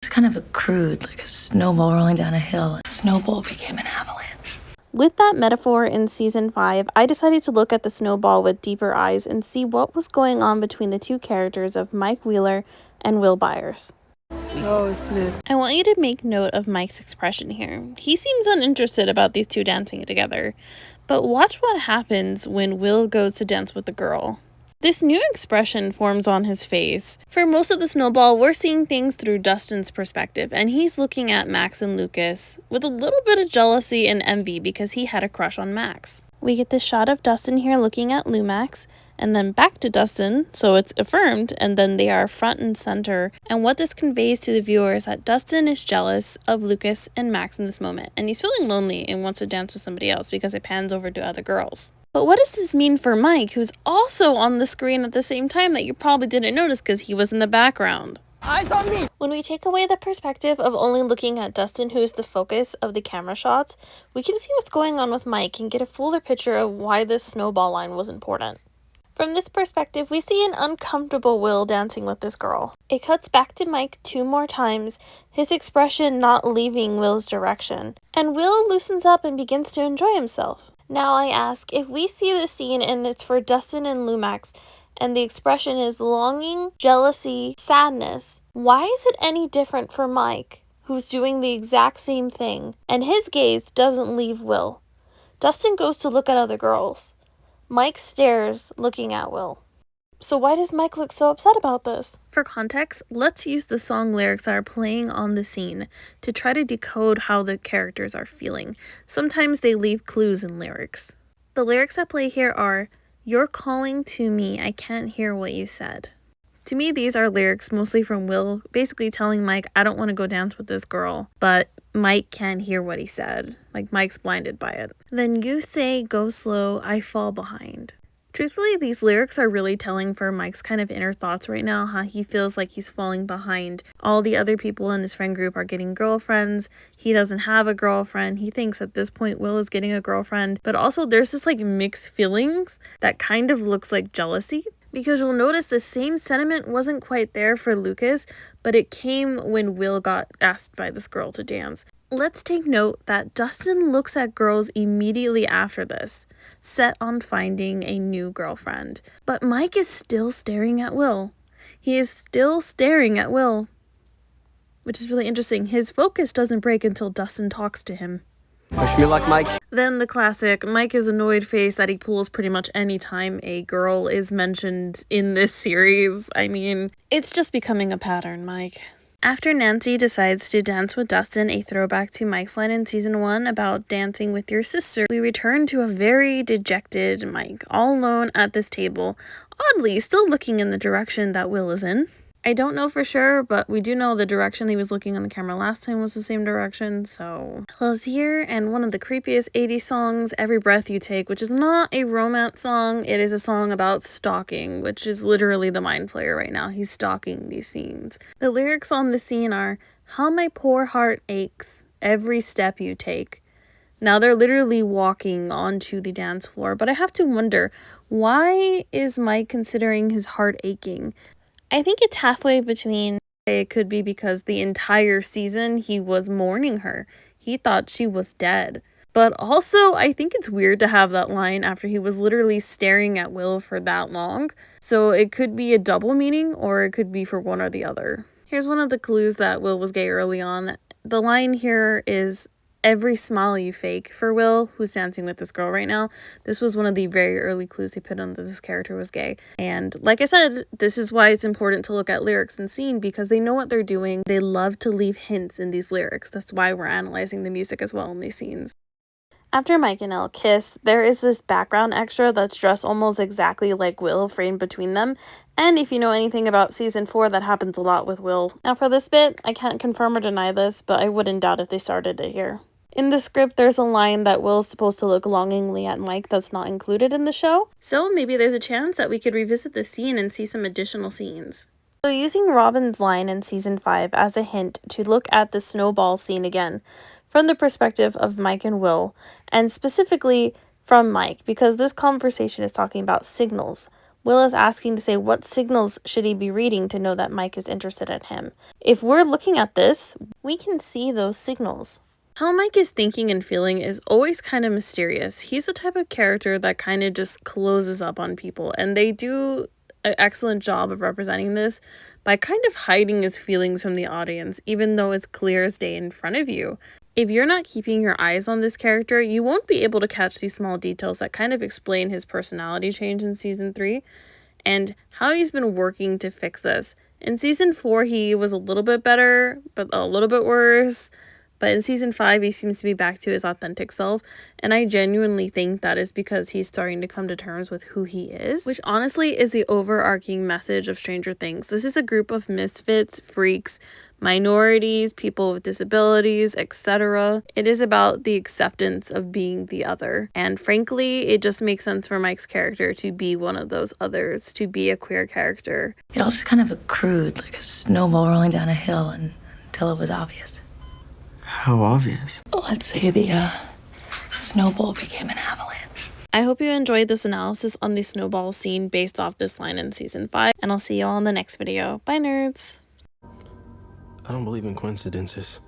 It's kind of a crude, like a snowball rolling down a hill. A snowball became an avalanche. With that metaphor in season 5, I decided to look at the snowball with deeper eyes and see what was going on between the two characters of Mike Wheeler and Will Byers. So smooth. I want you to make note of Mike's expression here. He seems uninterested about these two dancing together, but watch what happens when Will goes to dance with the girl. This new expression forms on his face. For most of the snowball, we're seeing things through Dustin's perspective, and he's looking at Max and Lucas with a little bit of jealousy and envy because he had a crush on Max. We get this shot of Dustin here looking at Lumax, and then back to Dustin, so it's affirmed, and then they are front and center. And what this conveys to the viewer is that Dustin is jealous of Lucas and Max in this moment, and he's feeling lonely and wants to dance with somebody else because it pans over to other girls. But what does this mean for Mike, who's also on the screen at the same time that you probably didn't notice because he was in the background? Eyes on me! When we take away the perspective of only looking at Dustin, who is the focus of the camera shots, we can see what's going on with Mike and get a fuller picture of why this snowball line was important. From this perspective, we see an uncomfortable Will dancing with this girl. It cuts back to Mike 2 more times, his expression not leaving Will's direction, and Will loosens up and begins to enjoy himself. Now I ask, if we see the scene and it's for Dustin and Lumax, and the expression is longing, jealousy, sadness, why is it any different for Mike, who's doing the exact same thing, and his gaze doesn't leave Will? Dustin goes to look at other girls. Mike stares, looking at Will. So why does Mike look so upset about this? For context, let's use the song lyrics that are playing on the scene to try to decode how the characters are feeling. Sometimes they leave clues in lyrics. The lyrics at play here are, "You're calling to me, I can't hear what you said." To me, these are lyrics mostly from Will, basically telling Mike, I don't want to go dance with this girl, but Mike can't hear what he said. Like, Mike's blinded by it. Then you say, go slow, I fall behind. Truthfully, these lyrics are really telling for Mike's kind of inner thoughts right now, how he feels like he's falling behind. All the other people in his friend group are getting girlfriends. He doesn't have a girlfriend. He thinks at this point Will is getting a girlfriend. But also there's this like mixed feelings that kind of looks like jealousy. Because you'll notice the same sentiment wasn't quite there for Lucas, but it came when Will got asked by this girl to dance. Let's take note that Dustin looks at girls immediately after this, set on finding a new girlfriend. But Mike is still staring at Will. He is still staring at Will, which is really interesting. His focus doesn't break until Dustin talks to him. Wish me luck, Mike. Then the classic, Mike is annoyed face that he pulls pretty much any time a girl is mentioned in this series. I mean, it's just becoming a pattern, Mike. After Nancy decides to dance with Dustin, a throwback to Mike's line in season 1 about dancing with your sister, we return to a very dejected Mike, all alone at this table, oddly still looking in the direction that Will is in. I don't know for sure, but we do know the direction he was looking on the camera last time was the same direction, so... Ella's here, and one of the creepiest 80s songs, Every Breath You Take, which is not a romance song, it is a song about stalking, which is literally the mind player right now. He's stalking these scenes. The lyrics on the scene are, how my poor heart aches, every step you take. Now they're literally walking onto the dance floor, but I have to wonder, why is Mike considering his heart aching? I think it's halfway between, it could be because the entire season he was mourning her. He thought she was dead. But also, I think it's weird to have that line after he was literally staring at Will for that long. So it could be a double meaning, or it could be for one or the other. Here's one of the clues that Will was gay early on. The line here is, every smile you fake. For Will, who's dancing with this girl right now, this was one of the very early clues he put on that this character was gay. And like I said, this is why it's important to look at lyrics and scene, because they know what they're doing. They love to leave hints in these lyrics. That's why we're analyzing the music as well in these scenes. After Mike and Elle kiss, there is this background extra that's dressed almost exactly like Will framed between them. And if you know anything about season 4, that happens a lot with Will. Now for this bit, I can't confirm or deny this, but I wouldn't doubt if they started it here. In the script, there's a line that Will's supposed to look longingly at Mike that's not included in the show. So maybe there's a chance that we could revisit the scene and see some additional scenes. So using Robin's line in season 5 as a hint to look at the snowball scene again, from the perspective of Mike and Will, and specifically from Mike, because this conversation is talking about signals. Will is asking to say what signals should he be reading to know that Mike is interested in him. If we're looking at this, we can see those signals. How Mike is thinking and feeling is always kind of mysterious. He's the type of character that kind of just closes up on people, and they do an excellent job of representing this by kind of hiding his feelings from the audience, even though it's clear as day in front of you. If you're not keeping your eyes on this character, you won't be able to catch these small details that kind of explain his personality change in season 3 and how he's been working to fix this. In season 4, he was a little bit better, but a little bit worse. But in season 5, he seems to be back to his authentic self, and I genuinely think that is because he's starting to come to terms with who he is, which honestly is the overarching message of Stranger Things. This is a group of misfits, freaks, minorities, people with disabilities, etc. It is about the acceptance of being the other, and frankly, it just makes sense for Mike's character to be one of those others, to be a queer character. It all just kind of accrued like a snowball rolling down a hill until it was obvious. How obvious? Let's say the snowball became an avalanche. I hope you enjoyed this analysis on the snowball scene based off this line in season 5, and I'll see you all in the next video. Bye, nerds! I don't believe in coincidences.